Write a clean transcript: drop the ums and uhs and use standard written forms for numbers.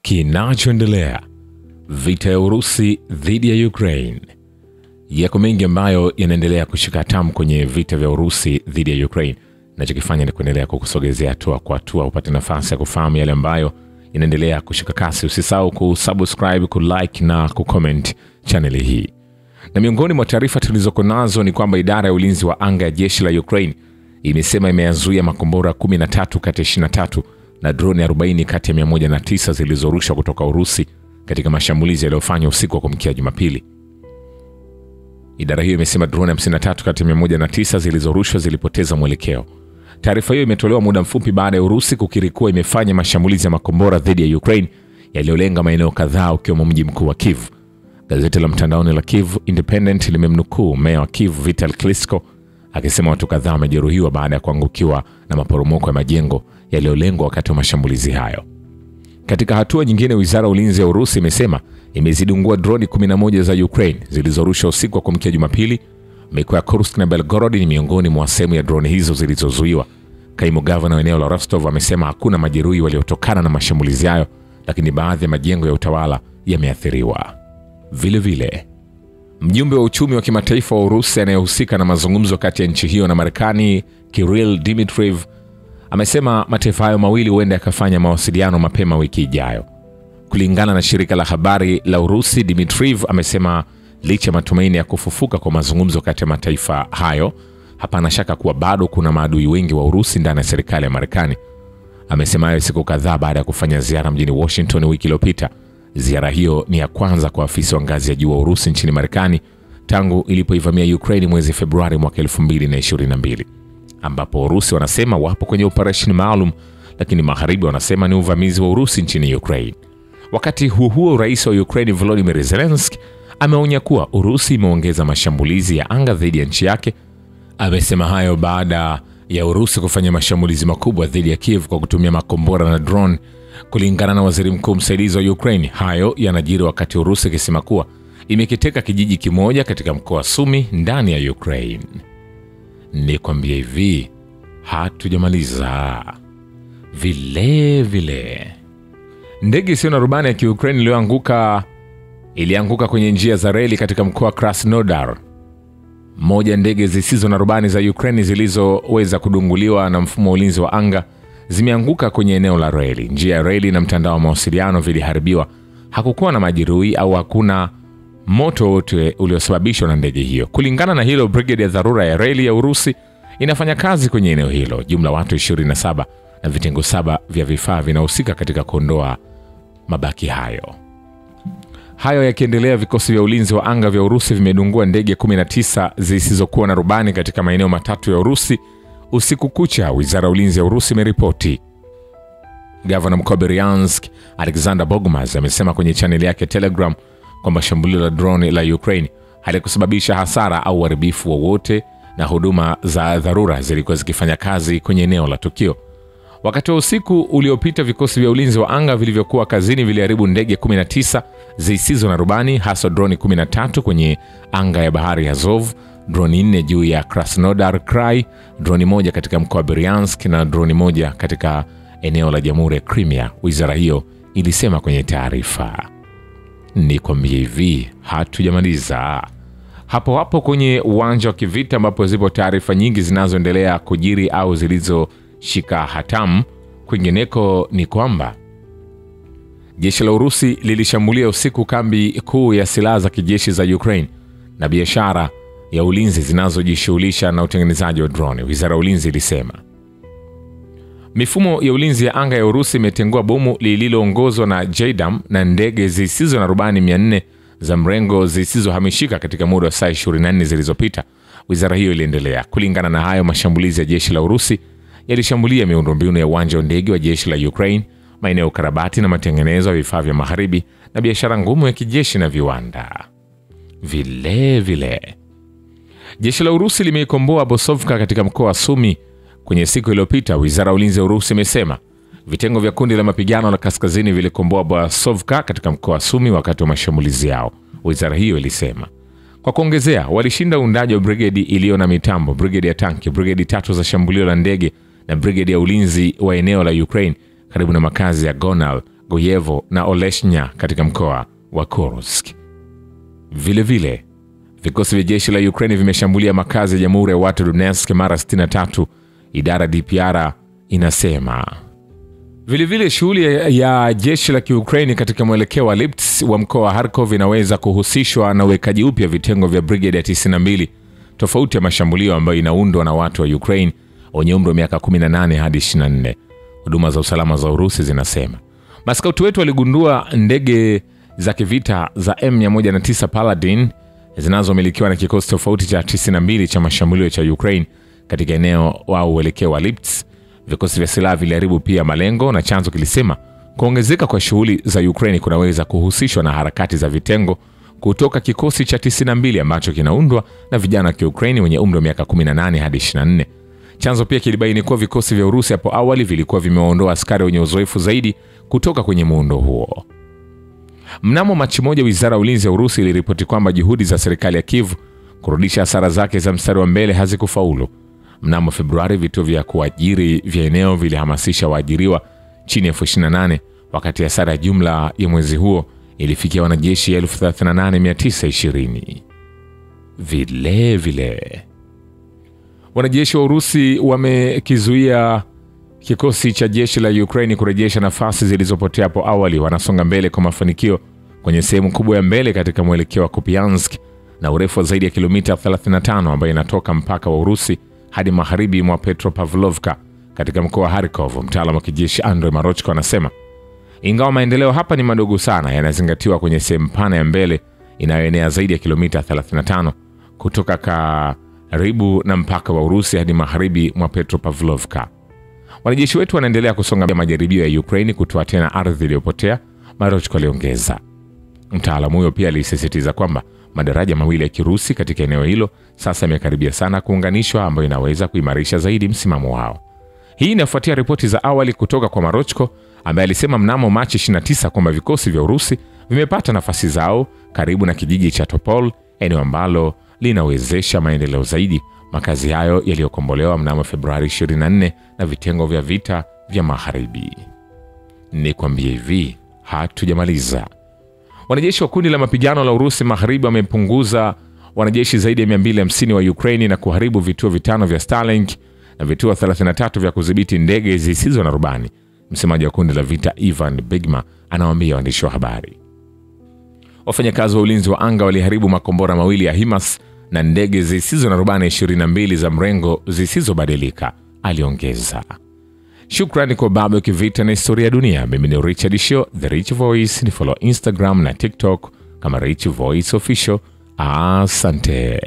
Kinachoendelea: vita ya Urusi dhidi ya Ukraine. Yako mengi ambayo yanaendelea kushika hatamu kwenye vita vya Urusi dhidi ya Ukraine. Nachokifanya ni kuendelea kukusogezea hatua kwa hatua upate nafasi ya kufahamu yale ambayo yanaendelea kushika kasi. Usisahau kusubscribe, kulike na kucomment channel hii. Na miongoni mwa taarifa tulizoko nazo ni kwamba idara ya ulinzi wa anga ya jeshi la Ukraine imesema imeyazuia makombora 13 kati ya 23 na drone 40 kati ya 109 zilizorushwa kutoka Urusi katika mashambulizi yaliyofanywa usiku wa kuamkia Jumapili. Idara hiyo imesema drone 53 kati ya 109 zilizorushwa zilipoteza mwelekeo. Taarifa hiyo imetolewa muda mfupi baada ya Urusi kukiri kuwa imefanya mashambulizi ya makombora dhidi ya Ukraine yaliyolenga maeneo kadhaa ukiwemo mji mkuu wa Kiev. Gazeti la mtandaoni la Kiev Independent limemnukuu meya wa Kiev Vital Klitschko akisema watu kadhaa wamejeruhiwa baada ya kuangukiwa na maporomoko ya majengo yaliyolengwa wakati wa mashambulizi hayo. Katika hatua nyingine, wizara ya ulinzi ya Urusi imesema imezidungua droni 11 za Ukraine zilizorushwa usiku wa kuamkia Jumapili. Mikoa ya Kursk na Belgorod ni miongoni mwa sehemu ya droni hizo zilizozuiwa. Kaimu gavana wa eneo la Rostov amesema hakuna majeruhi waliotokana na mashambulizi hayo, lakini baadhi ya majengo ya utawala yameathiriwa. Vile vile, mjumbe wa uchumi wa kimataifa wa Urusi anayehusika na mazungumzo kati ya nchi hiyo na Marekani, Kirill Dmitriev, amesema mataifa hayo mawili huenda yakafanya mawasiliano mapema wiki ijayo. Kulingana na shirika la habari la Urusi, Dmitriev amesema licha matumaini ya kufufuka kwa mazungumzo kati ya mataifa hayo, hapana shaka kuwa bado kuna maadui wengi wa Urusi ndani ya serikali ya Marekani. Amesema hayo siku kadhaa baada ya kufanya ziara mjini Washington wiki iliyopita. Ziara hiyo ni ya kwanza kwa afisa wa ngazi ya juu wa Urusi nchini Marekani tangu ilipoivamia Ukraine mwezi Februari mwaka 2022, ambapo Urusi wanasema wapo kwenye operation maalum, lakini magharibi wanasema ni uvamizi wa Urusi nchini Ukraine. Wakati huo rais wa Ukraine Volodymyr Zelensky ameonya kuwa Urusi imeongeza mashambulizi ya anga dhidi ya nchi yake. Amesema hayo baada ya Urusi kufanya mashambulizi makubwa dhidi ya Kiev kwa kutumia makombora na drone. Kulingana na waziri mkuu msaidizi wa Ukraine, hayo yanajiri wakati Urusi ikisema kuwa imekiteka kijiji kimoja katika mkoa wa Sumy ndani ya Ukraine. Nikwambia hivi, hatujamaliza. Vile ndege isiyo na rubani ya Kiukraine ilianguka kwenye njia za reli katika mkoa wa Krasnodar. Moja ndege zisizo na rubani za Ukraine zilizoweza kudunguliwa na mfumo wa ulinzi wa anga zimeanguka kwenye eneo la reli. Njia ya reli na mtandao wa mawasiliano viliharibiwa. Hakukuwa na majeruhi au hakuna moto wote uliosababishwa na ndege hiyo. Kulingana na hilo, brigade ya dharura ya reli ya Urusi inafanya kazi kwenye eneo hilo. Jumla watu 27 na vitengo 7 vya vifaa vinahusika katika kuondoa mabaki hayo. Hayo yakiendelea, vikosi vya ulinzi wa anga vya Urusi vimedungua ndege 19 zisizokuwa na rubani katika maeneo matatu ya Urusi usiku kucha, wizara ya ulinzi ya Urusi imeripoti. Gavana mkoa Bryansk Alexander Bogomaz amesema kwenye channel yake Telegram kwamba shambulio la drone la Ukraine halikusababisha hasara au uharibifu wowote na huduma za dharura zilikuwa zikifanya kazi kwenye eneo la tukio. Wakati wa usiku uliopita, vikosi vya ulinzi wa anga vilivyokuwa kazini viliharibu ndege 19 zisizo na rubani, hasa drone 13 kwenye anga ya bahari ya Azov, drone 4 juu ya Krasnodar Krai, drone 1 katika mkoa wa Bryansk na drone 1 katika eneo la Jamhuri ya Crimea, wizara hiyo ilisema kwenye taarifa. Nikwambie hivi, hatujamaliza. Hapo kwenye uwanja wa kivita ambapo zipo taarifa nyingi zinazoendelea kujiri au zilizoshika hatamu kwingineko, ni kwamba jeshi la Urusi lilishambulia usiku kambi kuu ya silaha za kijeshi za Ukraine na biashara ya ulinzi zinazojishughulisha na utengenezaji wa drone, wizara ya ulinzi ilisema. Mifumo ya ulinzi ya anga ya Urusi imetengua bomu lililoongozwa na JDAM na ndege zisizo na rubani 400 za mrengo zisizohamishika katika muda wa saa 24 zilizopita, wizara hiyo iliendelea. Kulingana na hayo, mashambulizi ya jeshi la Urusi yalishambulia miundombinu ya uwanja wa ndege wa jeshi la Ukraine, maeneo ya ukarabati na matengenezo ya vifaa vya magharibi na biashara ngumu ya kijeshi na viwanda. Vile jeshi la Urusi limeikomboa Bosovka katika mkoa wa Sumy kwenye siku iliyopita, wizara ya ulinzi ya Urusi imesema. Vitengo vya kundi la mapigano la kaskazini vilikomboa Bosovka katika mkoa wa Sumy wakati wa mashambulizi yao, wizara hiyo ilisema. Kwa kuongezea, walishinda uundaji wa brigade iliyo na mitambo, brigade ya tanki, brigade 3 za shambulio la ndege na brigade ya ulinzi wa eneo la Ukraine karibu na makazi ya Gonal Goyevo na Oleshnya katika mkoa wa Kursk. Vile vile, vikosi vya jeshi la Ukraine vimeshambulia makazi ya Jamhuri ya Watu Donetsk mara 63, idara DPR inasema. Vile vile, shughuli ya jeshi la Ukraine katika mwelekeo wa Lipetsk wa mkoa wa Kharkov inaweza kuhusishwa na uwekaji upya vitengo vya brigade ya 92, tofauti ya mashambulio ambayo inaundwa na watu wa Ukraine wenye umri wa miaka 18 hadi 24. Huduma za usalama za Urusi zinasema maskauti wetu waligundua ndege za kivita za M109 Paladin zinazomilikiwa na kikosi tofauti cha 92 cha mashambulio cha Ukraine katika eneo wa uelekeo wa Lipetsk. Vikosi vya silaha viliharibu pia malengo, na chanzo kilisema kuongezeka kwa shughuli za Ukraine kunaweza kuhusishwa na harakati za vitengo kutoka kikosi cha 92 ambacho kinaundwa na vijana wa Ukraine wenye umri wa miaka 18 hadi 24. Chanzo pia kilibaini kuwa vikosi vya Urusi hapo awali vilikuwa vimeondoa askari wenye uzoefu zaidi kutoka kwenye muundo huo. Mnamo Machi 1, Wizara ya Ulinzi ya Urusi iliripoti kwamba juhudi za serikali ya Kiev kurudisha hasara zake za mstari wa mbele hazikufaulu. Mnamo Februari, vituo vya kuajiri vya eneo vilihamasisha waajiriwa chini ya 28, wakati hasara jumla ya mwezi huo ilifikia wanajeshi 38,920. Vile vile, wanajeshi wa Urusi wamekizuia kikosi cha jeshi la Ukraine kurejesha nafasi zilizopotea hapo awali. Wanasonga mbele kwa mafanikio kwenye sehemu kubwa ya mbele katika mwelekeo wa Kupiansk na urefu wa zaidi ya kilomita 35 ambayo inatoka mpaka wa Urusi hadi magharibi mwa Petropavlovka katika mkoa wa Kharkov. Mtaalamu wa kijeshi Andrei Marochko anasema ingawa maendeleo hapa ni madogo sana, yanazingatiwa kwenye sehemu pana ya mbele inayoenea zaidi ya kilomita 35 kutoka karibu na mpaka wa Urusi hadi magharibi mwa Petropavlovka. Wanajeshi wetu wanaendelea kusonga majaribio ya Ukraine kutoa tena ardhi iliyopotea, Marochko aliongeza. Mtaalamu huyo pia alisisitiza kwamba madaraja mawili ya Kirusi katika eneo hilo sasa yamekaribia sana kuunganishwa, ambayo inaweza kuimarisha zaidi msimamo wao. Hii inafuatia ripoti za awali kutoka kwa Marochko ambaye alisema mnamo Machi 29 kwamba vikosi vya Urusi vimepata nafasi zao karibu na kijiji cha Topol, eneo ambalo linawezesha maendeleo zaidi. Makazi hayo yaliyokombolewa mnamo Februari 24 na vitengo vya vita vya magharibi. Nikwambie hivi, hatujamaliza. Wanajeshi wa kundi la mapigano la Urusi magharibi wamepunguza wanajeshi zaidi ya 250 wa Ukraine na kuharibu vituo 5 vya Starlink na vituo 33 vya kudhibiti ndege zisizo na rubani. Msemaji wa kundi la vita Ivan Bigma anawaambia waandishi wa habari. Wafanyakazi wa ulinzi wa anga waliharibu makombora mawili ya HIMARS na ndege zisizo na rubani 22 za mrengo zisizobadilika, aliongeza. Shukrani kwa Babu ya Kivita na Historia ya Dunia. Mimi ni Richard Show, The Rich Voice. Ni follow Instagram na TikTok kama Rich Voice Official. Asante.